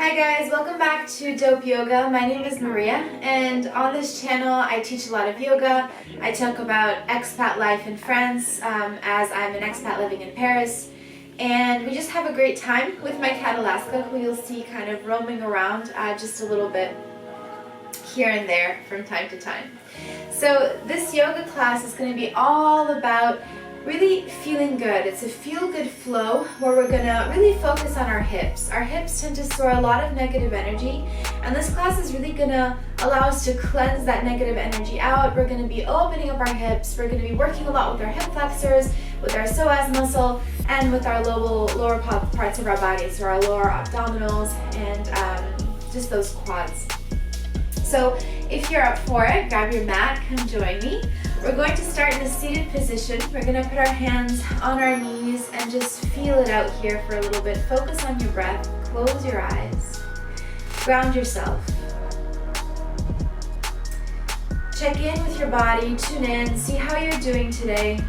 Hi guys, welcome back to Dope Yoga. My name is Maria, and on this channel I teach a lot of yoga. I talk about expat life in France, as I'm an expat living in Paris, and we just have a great time with my cat Alaska, who you'll see kind of roaming around just a little bit here and there from time to time. So this yoga class is going to be all about really feeling good. It's a feel-good flow where we're gonna really focus on our hips. Our hips tend to store a lot of negative energy, and this class is really gonna allow us to cleanse that negative energy out. We're gonna be opening up our hips. We're gonna be working a lot with our hip flexors, with our soaz muscle, and with our lower parts of our body, so our lower abdominals and just those quads. So if you're up for it, grab your mat, come join me. We're going to start in a seated position. We're going to put our hands on our knees and just feel it out here for a little bit. Focus on your breath. Close your eyes. Ground yourself. Check in with your body. Tune in. See how you're doing today.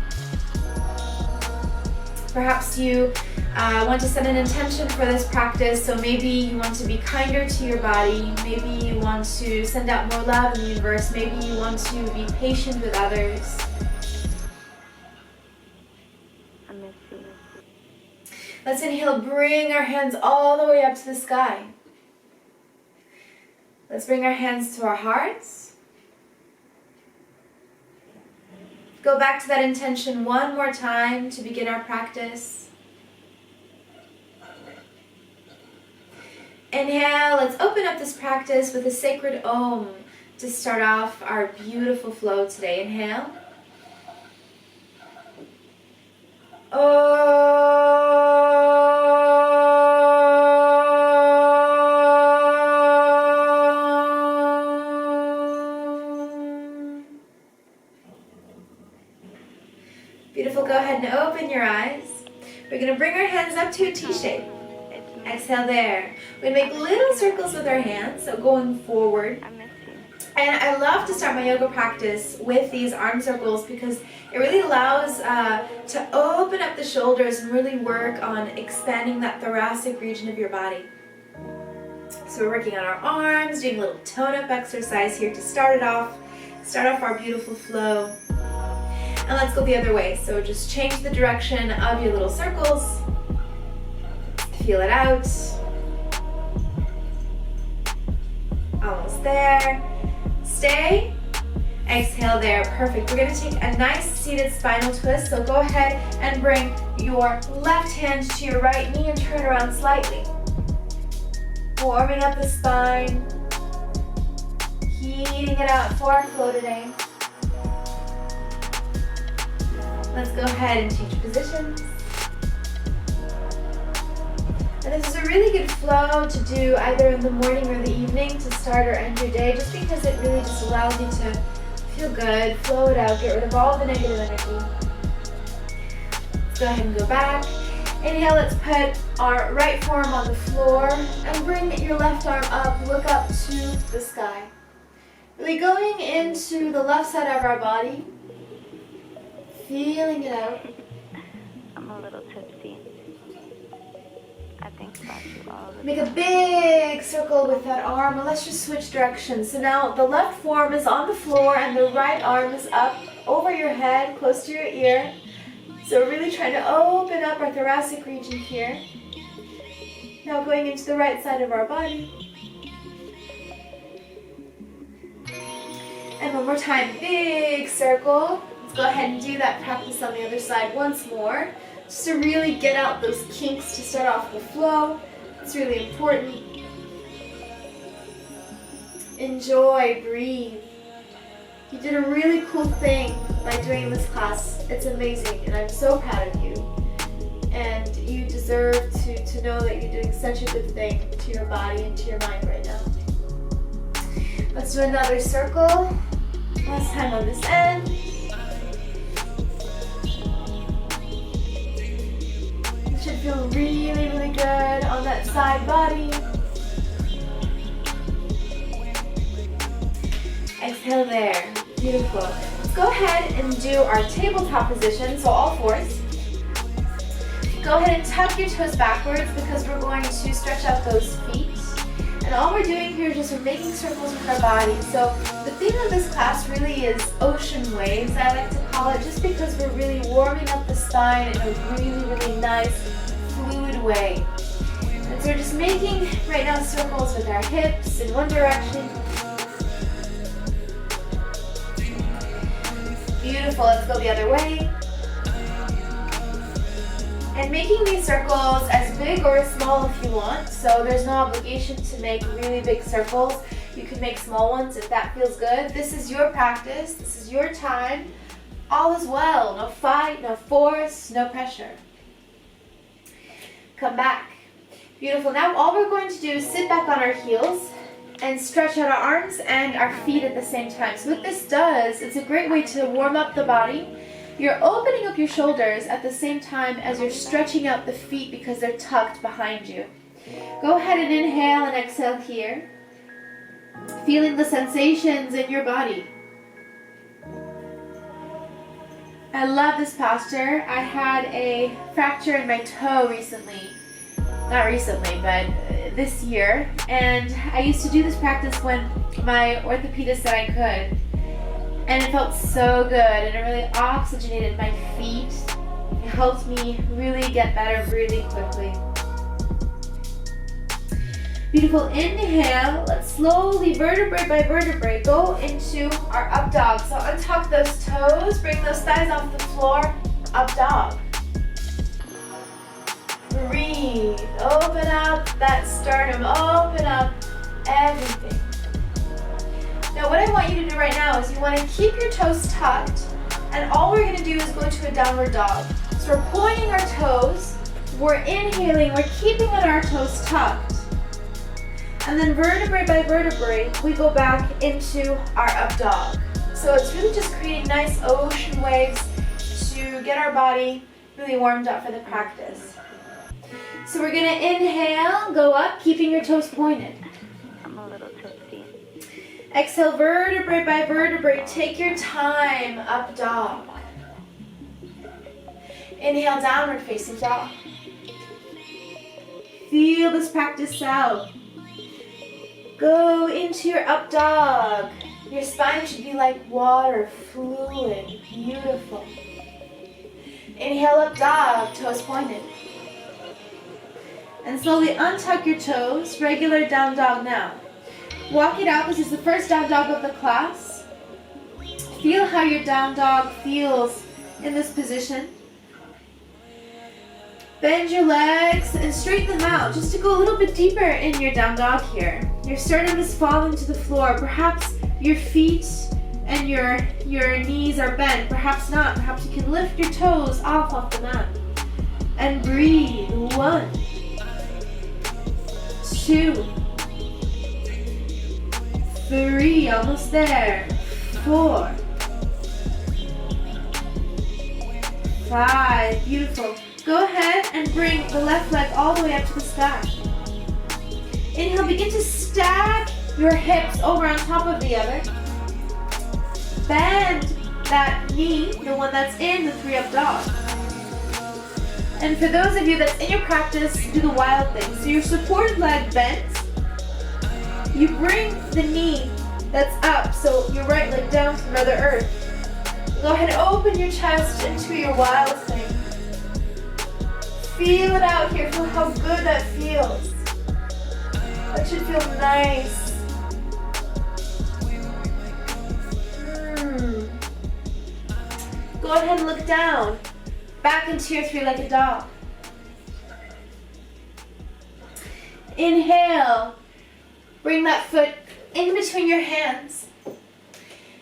Perhaps you want to set an intention for this practice, so maybe you want to be kinder to your body, maybe you want to send out more love in the universe, maybe you want to be patient with others. Let's inhale, bring our hands all the way up to the sky. Let's bring our hands to our hearts. Go back to that intention one more time to begin our practice. Inhale, let's open up this practice with a sacred Om to start off our beautiful flow today. Inhale. Om. Beautiful, go ahead and open your eyes. We're going to bring our hands up to a T shape. Exhale there. We make little circles with our hands, so going forward. And I love to start my yoga practice with these arm circles because it really allows to open up the shoulders and really work on expanding that thoracic region of your body. So we're working on our arms, doing a little tone-up exercise here to start off our beautiful flow. And let's go the other way. So just change the direction of your little circles. Feel it out. Almost there. Stay. Exhale there. Perfect. We're going to take a nice seated spinal twist. So go ahead and bring your left hand to your right knee and turn around slightly. Warming up the spine. Heating it out for our flow today. Let's go ahead and change positions. And this is a really good flow to do either in the morning or the evening to start or end your day, just because it really just allows you to feel good, flow it out, get rid of all the negative energy. Let's go ahead and go back. Inhale, let's put our right forearm on the floor and bring your left arm up, look up to the sky. Really going into the left side of our body, feeling it out. I'm a little tipsy. I think about you all the time. Make a big circle with that arm, and let's just switch directions. So now the left forearm is on the floor and the right arm is up over your head, close to your ear. So we're really trying to open up our thoracic region here. Now going into the right side of our body. And one more time, big circle. Let's go ahead and do that practice on the other side once more. Just to really get out those kinks to start off the flow. It's really important. Enjoy, breathe. You did a really cool thing by doing this class. It's amazing, and I'm so proud of you. And you deserve to know that you're doing such a good thing to your body and to your mind right now. Let's do another circle. Last time on this end. Should feel really, really good on that side body. Exhale there. Beautiful. Let's go ahead and do our tabletop position, so all fours. Go ahead and tuck your toes backwards because we're going to stretch out those feet. all we're doing here is just we're making circles with our body. So the theme of this class really is ocean waves, I like to call it, just because we're really warming up the spine in a really, really nice, fluid way. And so we're just making, right now, circles with our hips in one direction. Beautiful, let's go the other way. And making these circles as big or as small if you want. So there's no obligation to make really big circles. You can make small ones if that feels good. This is your practice. This is your time. All is well. No fight, no force, no pressure. Come back. Beautiful. Now all we're going to do is sit back on our heels and stretch out our arms and our feet at the same time. So what this does, it's a great way to warm up the body. You're opening up your shoulders at the same time as you're stretching out the feet because they're tucked behind you. Go ahead and inhale and exhale here. Feeling the sensations in your body. I love this posture. I had a fracture in my toe recently. Not recently, but this year. And I used to do this practice when my orthopedist said I could. And it felt so good, and it really oxygenated my feet. It helped me really get better really quickly. Beautiful. Inhale. Let's slowly, vertebrae by vertebrae, go into our up dog. So untuck those toes, bring those thighs off the floor, up dog. Breathe. Open up that sternum. Open up everything. Now what I want you to do right now is you want to keep your toes tucked, and all we're going to do is go into a downward dog. So we're pointing our toes, we're inhaling, we're keeping our toes tucked. And then vertebrae by vertebrae, we go back into our up dog. So it's really just creating nice ocean waves to get our body really warmed up for the practice. So we're going to inhale, go up, keeping your toes pointed. I'm a little tipsy. Exhale, vertebrae by vertebrae, take your time, up dog. Inhale, downward facing dog. Feel this practice out. Go into your up dog. Your spine should be like water, fluid, beautiful. Inhale, up dog, toes pointed. And slowly untuck your toes, regular down dog now. Walk it out. This is the first down dog of the class. Feel how your down dog feels in this position. Bend your legs and straighten them out just to go a little bit deeper in your down dog here. Your sternum is falling to the floor. Perhaps your feet and your knees are bent. Perhaps not. Perhaps you can lift your toes off the mat. And breathe. 1, 2, 3, almost there. 4, 5, beautiful. Go ahead and bring the left leg all the way up to the sky. Inhale, begin to stack your hips over on top of the other. Bend that knee, the one that's in the 3 up dog. And for those of you that's in your practice, do the wild thing. So your supported leg bends. You bring the knee that's up, so your right leg down to Mother Earth. Go ahead and open your chest into your wild thing. Feel it out here. Feel how good that feels. That should feel nice. Go ahead and look down. Back into your 3-legged dog. Inhale. Bring that foot in between your hands.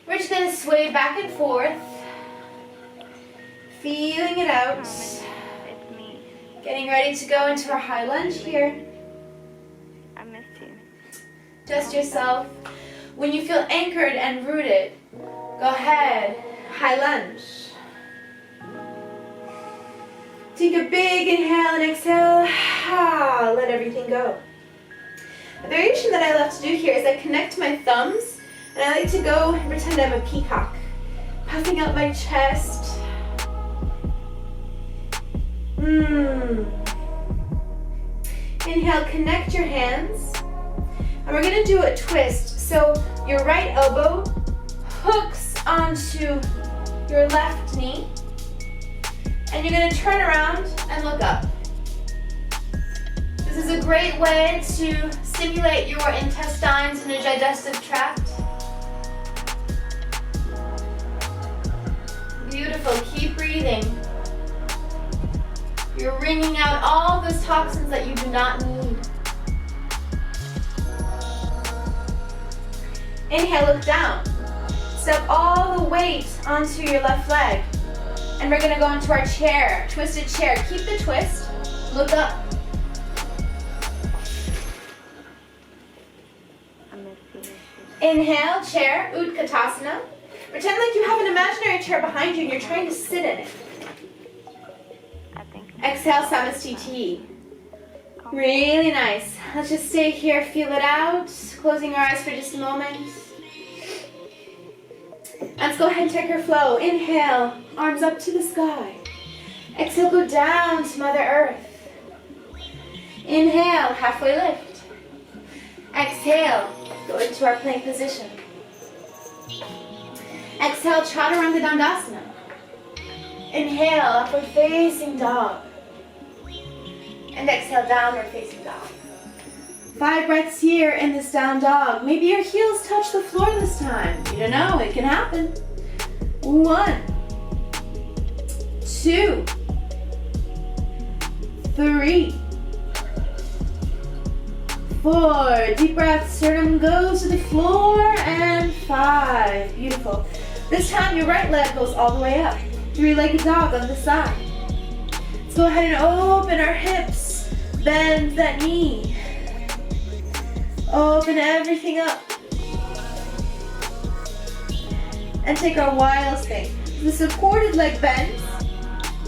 We're just going to sway back and forth. Feeling it out. It's me. Getting ready to go into our high lunge here. I missed you. Just yourself. When you feel anchored and rooted, go ahead, high lunge. Take a big inhale and exhale. Let everything go. The variation that I love to do here is I connect my thumbs and I like to go and pretend I'm a peacock. Puffing out my chest. Inhale, connect your hands. And we're gonna do a twist. So your right elbow hooks onto your left knee. And you're gonna turn around and look up. This is a great way to stimulate your intestines and your digestive tract. Beautiful, keep breathing. You're wringing out all those toxins that you do not need. Inhale, look down. Step all the weight onto your left leg. And we're gonna go into our chair, twisted chair. Keep the twist, look up. Inhale, chair, Utkatasana. Pretend like you have an imaginary chair behind you and you're trying to sit in it. Exhale, Samastiti. Really nice. Let's just stay here, feel it out. Closing our eyes for just a moment. Let's go ahead and check your flow. Inhale, arms up to the sky. Exhale, go down to Mother Earth. Inhale, halfway lift. Exhale, go into our plank position. Exhale, Chaturanga Dandasana. Inhale, upward facing dog. And exhale, downward facing dog. 5 breaths here in this down dog. Maybe your heels touch the floor this time. You don't know, it can happen. 1, 2, 3, 4. Deep breath, sternum goes to the floor, and 5. Beautiful. This time your right leg goes all the way up. 3-legged dog on the side. Let's go ahead and open our hips. Bend that knee. Open everything up. And take our wild thing. The supported leg bends.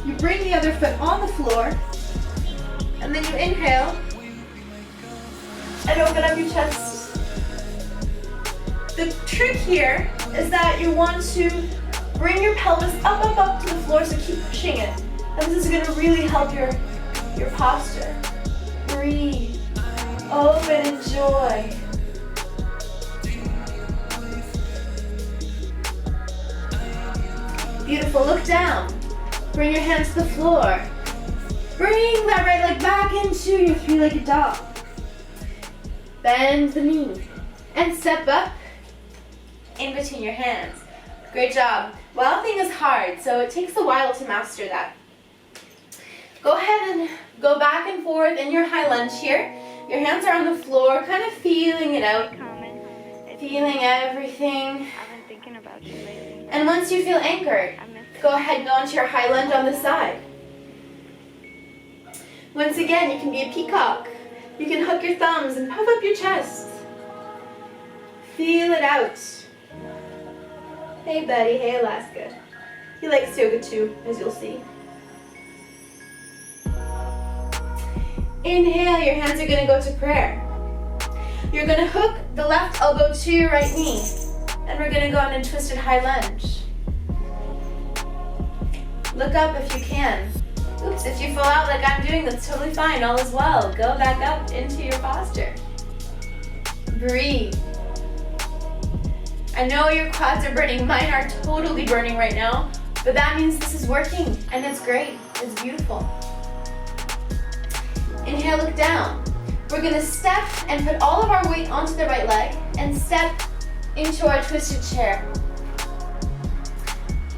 You bring the other foot on the floor. And then you inhale. And open up your chest. The trick here is that you want to bring your pelvis up, up, up to the floor, so keep pushing it. And this is going to really help your posture. Breathe. Open, enjoy. Beautiful, look down. Bring your hands to the floor. Bring that right leg back into your 3-legged dog. Bend the knee. And step up in between your hands. Great job. Wild thing is hard, so it takes a while to master that. Go ahead and go back and forth in your high lunge here. Your hands are on the floor, kind of feeling it out. Feeling everything. I've been thinking about you lately. And once you feel anchored, go ahead and go into your high lunge on the side. Once again, you can be a peacock. You can hook your thumbs and puff up your chest. Feel it out. Hey buddy, hey Alaska. He likes yoga too, as you'll see. Inhale, your hands are going to go to prayer. You're going to hook the left elbow to your right knee. And we're going to go on a twisted high lunge. Look up if you can. Oops, if you fall out like I'm doing, that's totally fine. All is well. Go back up into your posture. Breathe. I know your quads are burning. Mine are totally burning right now. But that means this is working. And it's great. It's beautiful. Inhale, look down. We're going to step and put all of our weight onto the right leg and step into our twisted chair.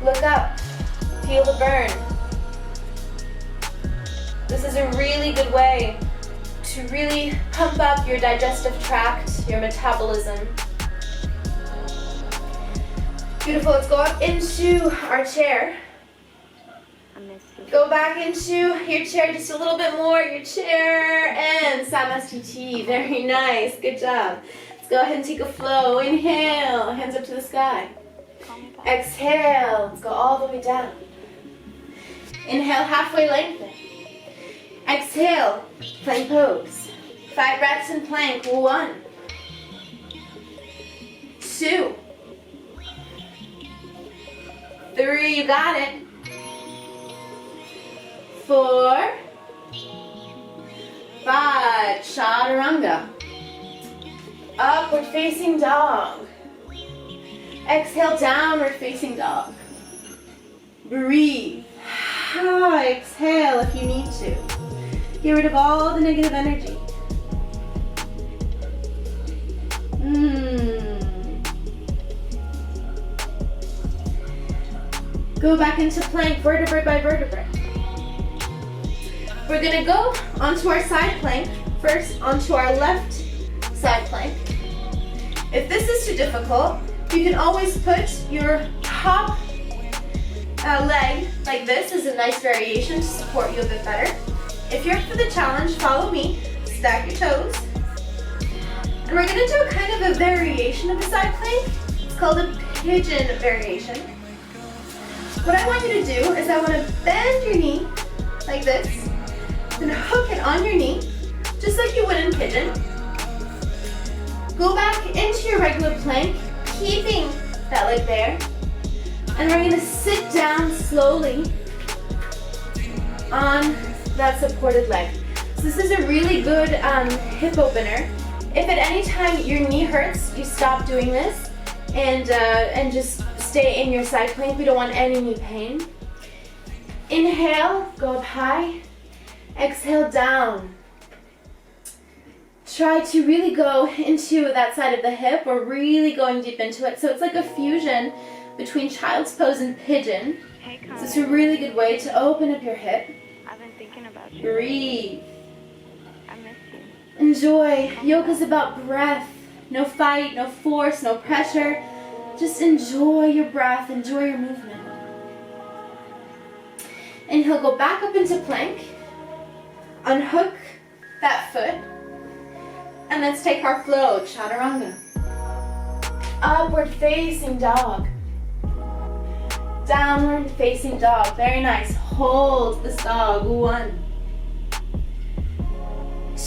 Look up. Feel the burn. This is a really good way to really pump up your digestive tract, your metabolism. Beautiful. Let's go up into our chair. Go back into your chair just a little bit more. Your chair and Samastiti. Very nice. Good job. Let's go ahead and take a flow. Inhale. Hands up to the sky. Exhale. Let's go all the way down. Inhale. Halfway lengthen. Exhale. Plank pose. 5 breaths in plank. 1, 2, 3. You got it. 4, 5, Chaturanga. Upward facing dog. Exhale, downward facing dog. Breathe. Exhale if you need to. Get rid of all the negative energy. Go back into plank, vertebrae by vertebrae. We're gonna go onto our side plank. First, onto our left side plank. If this is too difficult, you can always put your top leg like this as a nice variation to support you a bit better. If you're up for the challenge, follow me. Stack your toes. And we're gonna do kind of a variation of a side plank. It's called a pigeon variation. What I want you to do is I want to bend your knee like this, then hook it on your knee, just like you would in pigeon. Go back into your regular plank, keeping that leg there. And we're going to sit down slowly on that supported leg. So this is a really good hip opener. If at any time your knee hurts, you stop doing this and just stay in your side plank. We don't want any knee pain. Inhale, go up high. Exhale, down. Try to really go into that side of the hip. We're really going deep into it. So it's like a fusion between child's pose and pigeon. Hey, So it's a really good way to open up your hip. I've been thinking about you. Breathe. I miss you. Enjoy. Yoga's about breath. No fight, no force, no pressure. Just enjoy your breath, enjoy your movement. And he'll go back up into plank. Unhook that foot. And let's take our flow, chaturanga. Upward facing dog. Downward facing dog. Very nice. Hold this dog. 1,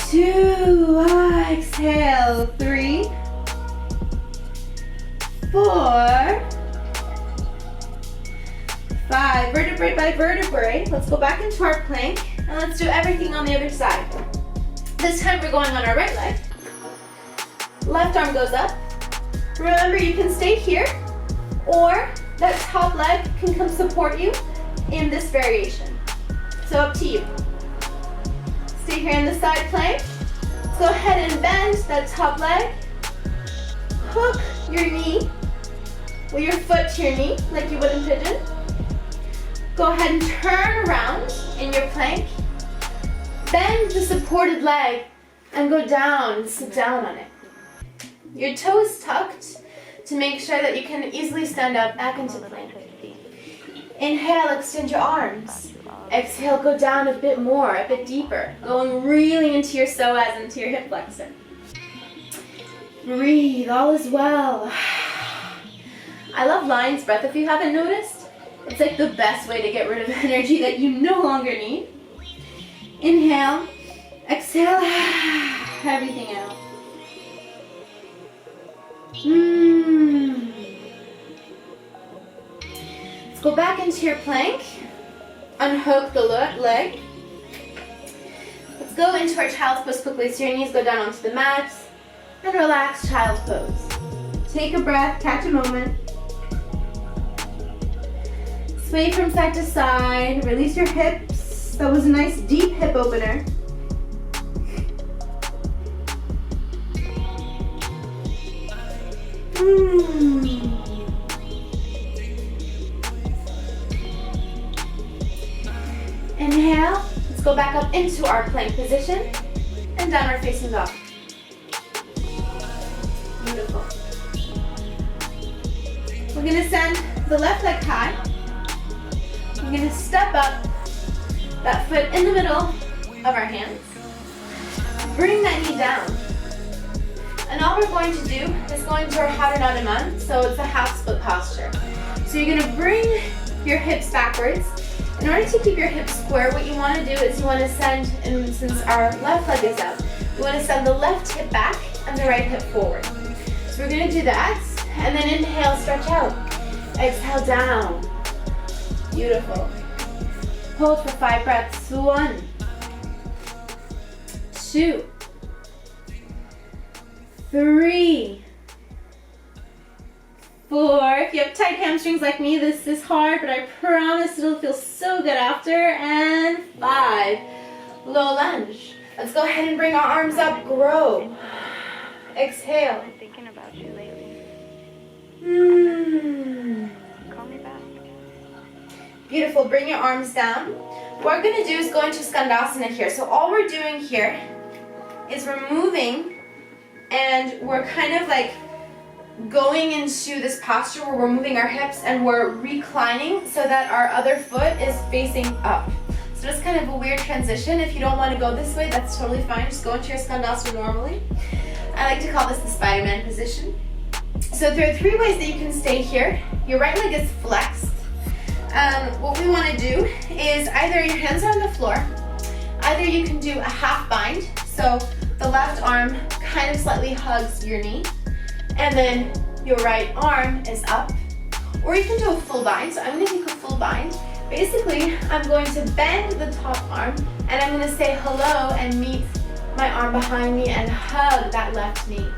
2, exhale. 3, 4, 5. Vertebrae by vertebrae. Let's go back into our plank and let's do everything on the other side. This time we're going on our right leg. Left arm goes up. Remember, you can stay here, or that top leg can come support you in this variation. So up to you. Stay here in the side plank. Let's go ahead and bend that top leg. Hook your knee with your foot to your knee, like you would in pigeon. Go ahead and turn around in your plank. Bend the supported leg and go down and sit down on it. Your toes tucked to make sure that you can easily stand up back into plank. Inhale, extend your arms. Exhale, go down a bit more, a bit deeper, going really into your soaz, into your hip flexor. Breathe, all is well. I love lion's breath, if you haven't noticed. It's like the best way to get rid of energy that you no longer need. Inhale, exhale, everything out. Let's go back into your plank. Unhook the leg. Let's go into our child's pose quickly. So your knees go down onto the mat and relax, child's pose. Take a breath, catch a moment. Sway from side to side. Release your hips. That was a nice deep hip opener. Inhale. Let's go back up into our plank position and downward facing dog. Beautiful. We're going to send the left leg high. We're going to step up that foot in the middle of our hands. Bring that knee down. And all we're going to do is go into our Haranadaman, so it's a half split posture. So you're going to bring your hips backwards. In order to keep your hips square, what you want to do is you want to send, and since our left leg is up, you want to send the left hip back and the right hip forward. So we're going to do that, and then inhale, stretch out. Exhale, down. Beautiful. Hold for 5 breaths. 1, 2, 3, 4. If you have tight hamstrings like me, this is hard, but I promise it'll feel so good after. And 5. Low lunge. Let's go ahead and bring our arms up. Grow. Exhale. I've been thinking about you lately. Call me back. Beautiful. Bring your arms down. What we're going to do is go into Skandasana here. So all we're doing here is we're moving and we're kind of like going into this posture where we're moving our hips and we're reclining so that our other foot is facing up. So it's kind of a weird transition. If you don't want to go this way, that's totally fine. Just go into your Skandasana normally. I like to call this the Spider-Man position. So there are 3 ways that you can stay here. Your right leg is flexed. What we want to do is either your hands are on the floor, either you can do a half bind, so the left arm kind of slightly hugs your knee, and then your right arm is up, or you can do a full bind. So I'm going to take a full bind. Basically, I'm going to bend the top arm, and I'm going to say hello and meet my arm behind me and hug that left knee.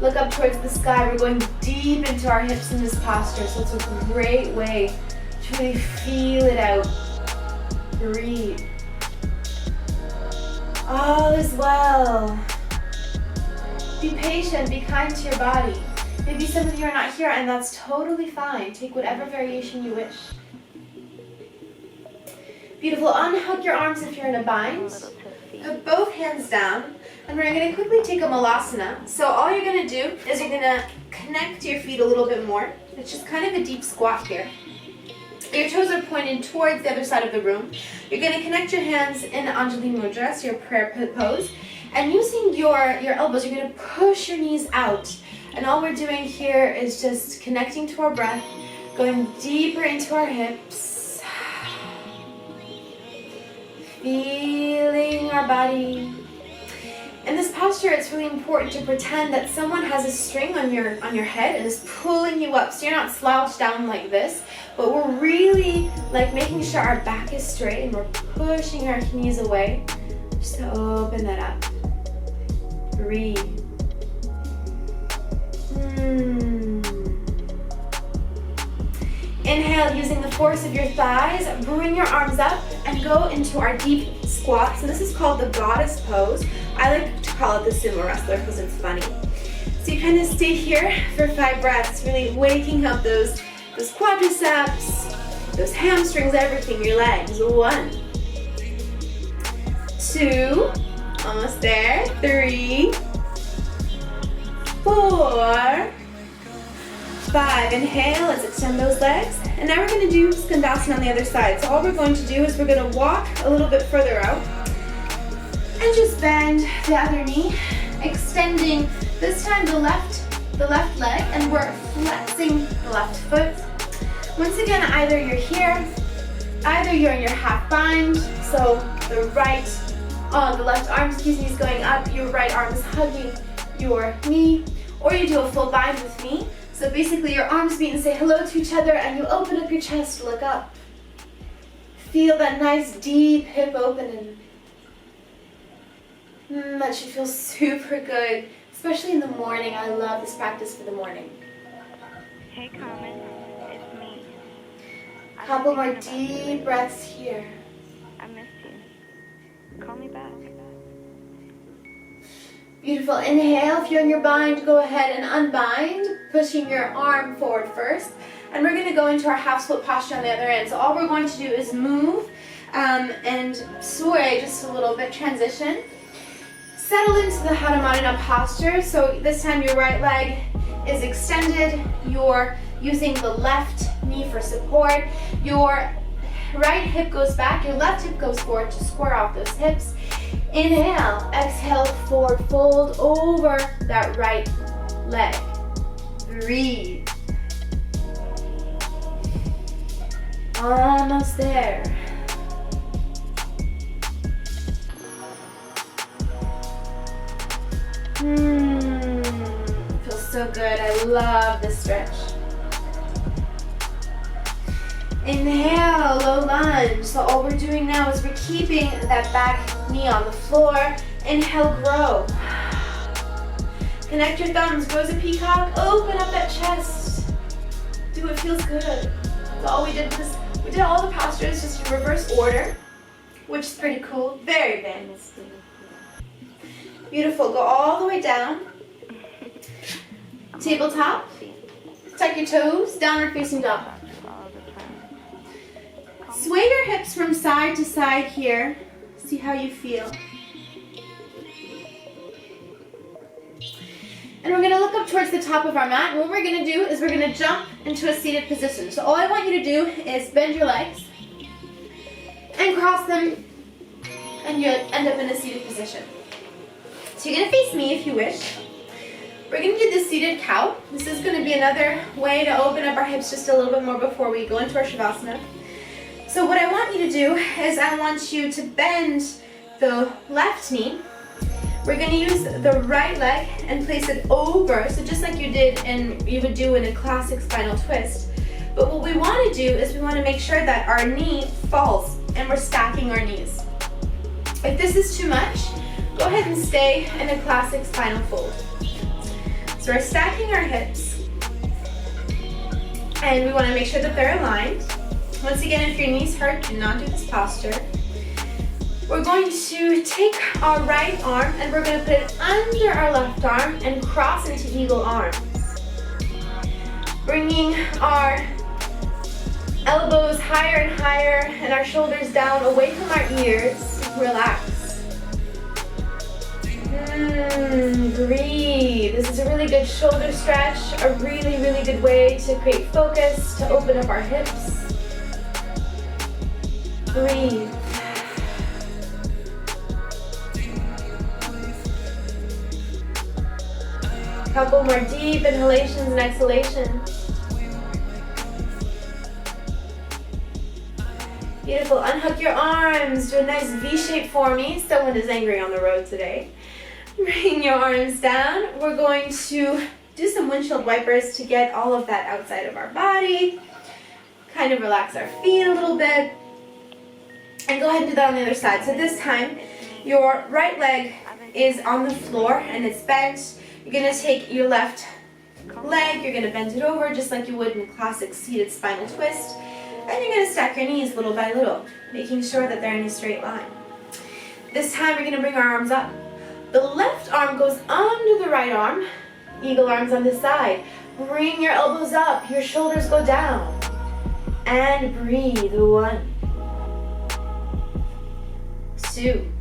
Look up towards the sky. We're going deep into our hips in this posture, so it's a great way to really feel it out. Breathe. All is well. Be patient, be kind to your body. Maybe some of you are not here, and that's totally fine. Take whatever variation you wish. Beautiful. Unhook your arms if you're in a bind. Put both hands down, and we're going to quickly take a malasana. So all you're going to do is you're going to connect your feet a little bit more. It's just kind of a deep squat here. Your toes are pointed towards the other side of the room. You're going to connect your hands in Anjali Mudra, so your prayer pose. And using your elbows, you're going to push your knees out. And all we're doing here is just connecting to our breath, going deeper into our hips. Feeling our body. In this posture, it's really important to pretend that someone has a string on your head and is pulling you up. So you're not slouched down like this, but we're really like making sure our back is straight and we're pushing our knees away just to open that up. Breathe. Inhale, using the force of your thighs, bring your arms up and go into our deep squat. So this is called the goddess pose. I like to call it the sumo wrestler because it's funny. So you kind of stay here for 5 breaths, really waking up those quadriceps, those hamstrings, everything, your legs. 1, 2, almost there, 3, 4, 5. Inhale, let's extend those legs. And now we're going to do Skandasana on the other side. So all we're going to do is we're going to walk a little bit further out and just bend the other knee, extending this time the left leg, and we're flexing the left foot. Once again, either you're here, either you're in your half bind, so the left arm, is going up, your right arm is hugging your knee, or you do a full bind with me. So basically your arms meet and say hello to each other, and you open up your chest, look up. Feel that nice deep hip opening. That should feel super good, especially in the morning. I love this practice for the morning. Hey Carmen, it's me. Couple more deep breaths here. I missed you. Call me back. Beautiful. Inhale. If you're in your bind, go ahead and unbind, pushing your arm forward first. And we're going to go into our half split posture on the other end. So all we're going to do is move and sway just a little bit, transition. Settle into the Hanumanana posture. So this time your right leg is extended. You're using the left knee for support. Your right hip goes back. Your left hip goes forward to square off those hips. Inhale. Exhale, forward fold over that right leg. Breathe. Almost there. Feels so good. I love this stretch. Inhale, low lunge. So all we're doing now is we're keeping that back knee on the floor. Inhale, grow. Connect your thumbs, grow as a peacock, open up that chest. Do what feels good. So all we did all the postures just in reverse order, which is pretty cool. Very advanced. Beautiful. Go all the way down. Tabletop. Tuck your toes. Downward facing dog. Sway your hips from side to side here. See how you feel. And we're going to look up towards the top of our mat. And what we're going to do is we're going to jump into a seated position. So all I want you to do is bend your legs and cross them, and you'll end up in a seated position. So you're going to face me if you wish. We're going to do the seated cow. This is going to be another way to open up our hips just a little bit more before we go into our Shavasana. So what I want you to do is I want you to bend the left knee. We're going to use the right leg and place it over, so just like you would do in a classic spinal twist. But what we want to do is we want to make sure that our knee falls and we're stacking our knees. If this is too much, go ahead and stay in a classic spinal fold. So we're stacking our hips, and we want to make sure that they're aligned. Once again, if your knees hurt, do not do this posture. We're going to take our right arm and we're going to put it under our left arm and cross into eagle arms. Bringing our elbows higher and higher and our shoulders down away from our ears. Relax. Breathe. This is a really good shoulder stretch, a really, really good way to create focus, to open up our hips. Breathe. Couple more deep inhalations and exhalations. Beautiful. Unhook your arms. Do a nice V shape for me. Someone is angry on the road today. Bring your arms down. We're going to do some windshield wipers to get all of that outside of our body. Kind of relax our feet a little bit. And go ahead and do that on the other side. So this time, your right leg is on the floor and it's bent. You're going to take your left leg, you're going to bend it over just like you would in a classic seated spinal twist. And you're going to stack your knees little by little, making sure that they're in a straight line. This time we're going to bring our arms up. The left arm goes under the right arm, eagle arms on this side. Bring your elbows up, your shoulders go down. And breathe. 1, 2,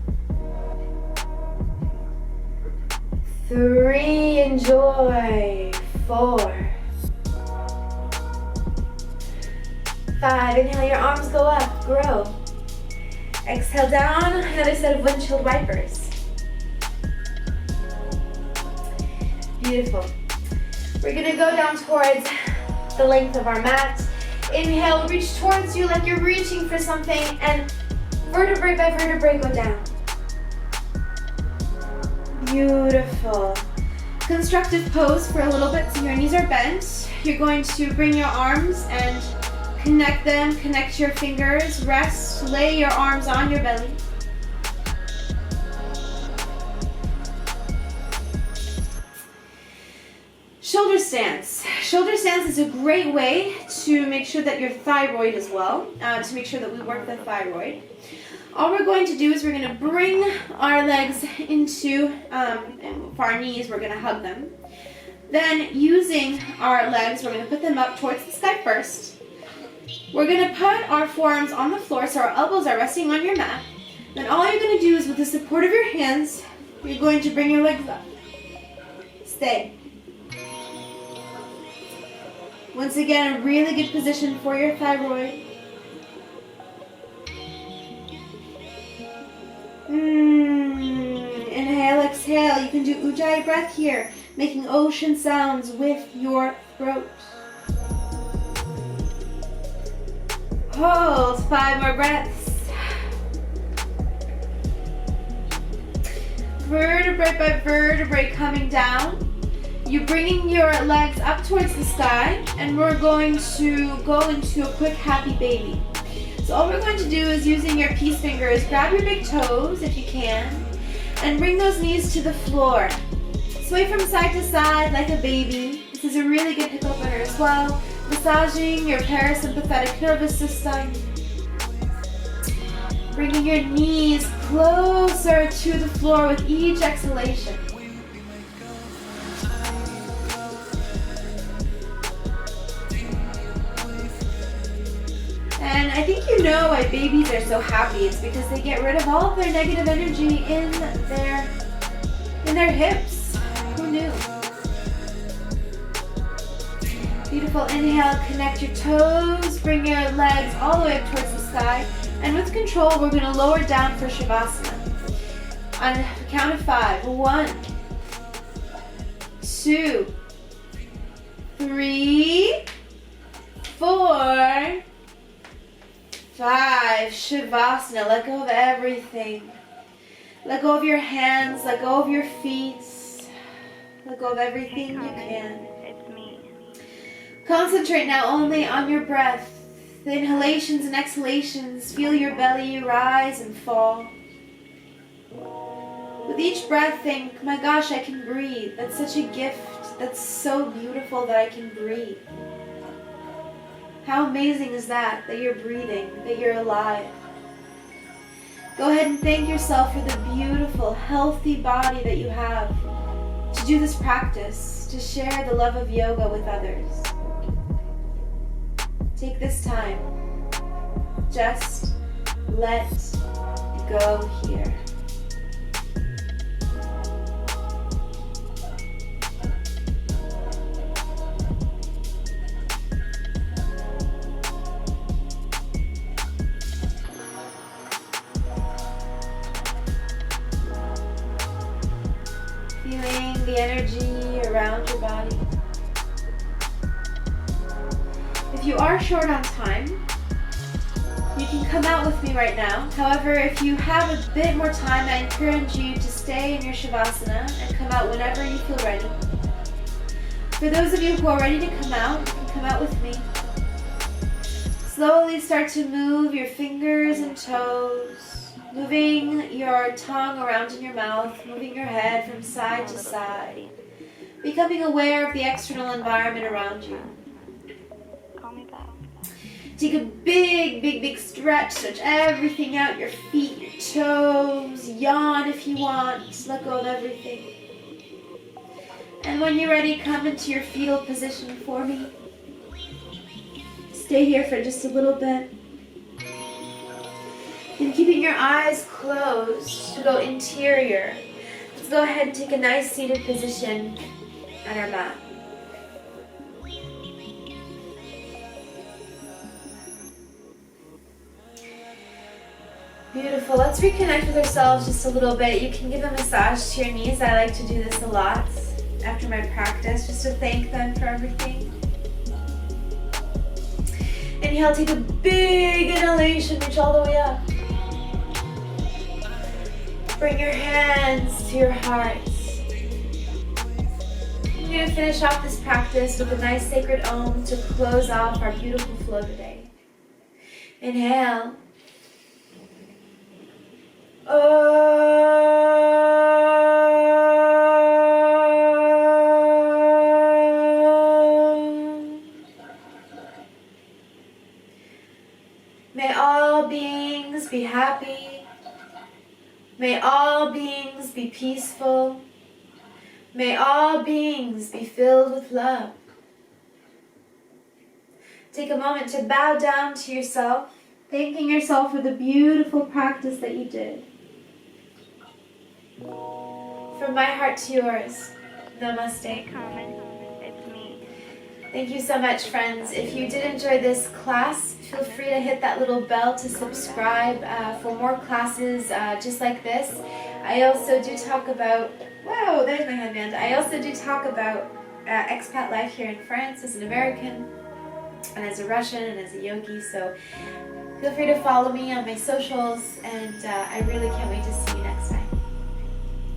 3, enjoy. 4, 5, inhale, your arms go up, grow. Exhale down, another set of windshield wipers. Beautiful. We're gonna go down towards the length of our mat. Inhale, reach towards you like you're reaching for something, and vertebrae by vertebrae go down. Beautiful. Constructive pose for a little bit, so your knees are bent. You're going to bring your arms and connect them, connect your fingers, rest, lay your arms on your belly. Shoulder stance. Shoulder stance is a great way to make sure that your thyroid as well, to make sure that we work the thyroid. All we're going to do is we're going to bring our legs into, and for our knees, we're going to hug them. Then using our legs, we're going to put them up towards the sky first. We're going to put our forearms on the floor so our elbows are resting on your mat. Then all you're going to do is with the support of your hands, you're going to bring your legs up. Stay. Once again, a really good position for your thyroid. Inhale, exhale. You can do Ujjayi breath here, making ocean sounds with your throat. Hold, 5 more breaths. Vertebrae by vertebrae coming down. You're bringing your legs up towards the sky, and we're going to go into a quick happy baby. So all we're going to do is using your peace fingers, grab your big toes if you can, and bring those knees to the floor. Sway from side to side like a baby. This is a really good pick opener as well. Massaging your parasympathetic nervous system. Bringing your knees closer to the floor with each exhalation. And I think you know why babies are so happy. It's because they get rid of all of their negative energy in their hips. Who knew? Beautiful. Inhale, connect your toes, bring your legs all the way up towards the sky. And with control, we're going to lower down for Shavasana. On the count of 5. 1, 2, 3, 4, 5. Shavasana. Let go of everything. Let go of your hands. Let go of your feet. Let go of everything you can. It's me. Concentrate now only on your breath. The inhalations and exhalations. Feel your belly rise and fall. With each breath, think, my gosh, I can breathe. That's such a gift. That's so beautiful that I can breathe. How amazing is that you're breathing, that you're alive. Go ahead and thank yourself for the beautiful, healthy body that you have to do this practice, to share the love of yoga with others. Take this time. Just let go here. Feeling the energy around your body. If you are short on time, you can come out with me right now. However, if you have a bit more time, I encourage you to stay in your Shavasana and come out whenever you feel ready. For those of you who are ready to come out, you can come out with me. Slowly start to move your fingers and toes, moving your tongue around in your mouth, moving your head from side to side, becoming aware of the external environment around you. Take a big stretch. Stretch everything out. Your feet, your toes. Yawn if you want. Let go of everything. And when you're ready, come into your fetal position for me. Stay here for just a little bit. And keeping your eyes closed to go interior, let's go ahead and take a nice seated position on our mat. Beautiful. Let's reconnect with ourselves just a little bit. You can give a massage to your knees. I like to do this a lot after my practice, just to thank them for everything. Inhale, take a big inhalation, reach all the way up. Bring your hands to your heart. I'm going to finish off this practice with a nice sacred Om to close off our beautiful flow today. Inhale. May all beings be happy. May all beings be peaceful. May all beings be filled with love. Take a moment to bow down to yourself, thanking yourself for the beautiful practice that you did. From my heart to yours, namaste. It's me. Thank you so much, friends. If you did enjoy this class, feel free to hit that little bell to subscribe for more classes just like this. I also do talk about, whoa, there's my headband. I also do talk about expat life here in France as an American and as a Russian and as a yogi. So feel free to follow me on my socials, and I really can't wait to see you next time.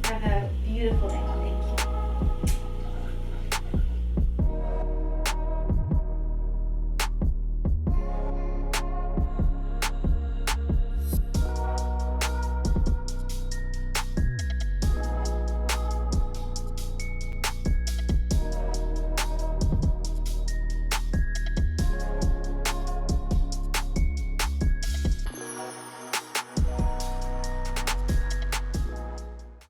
Have a beautiful day.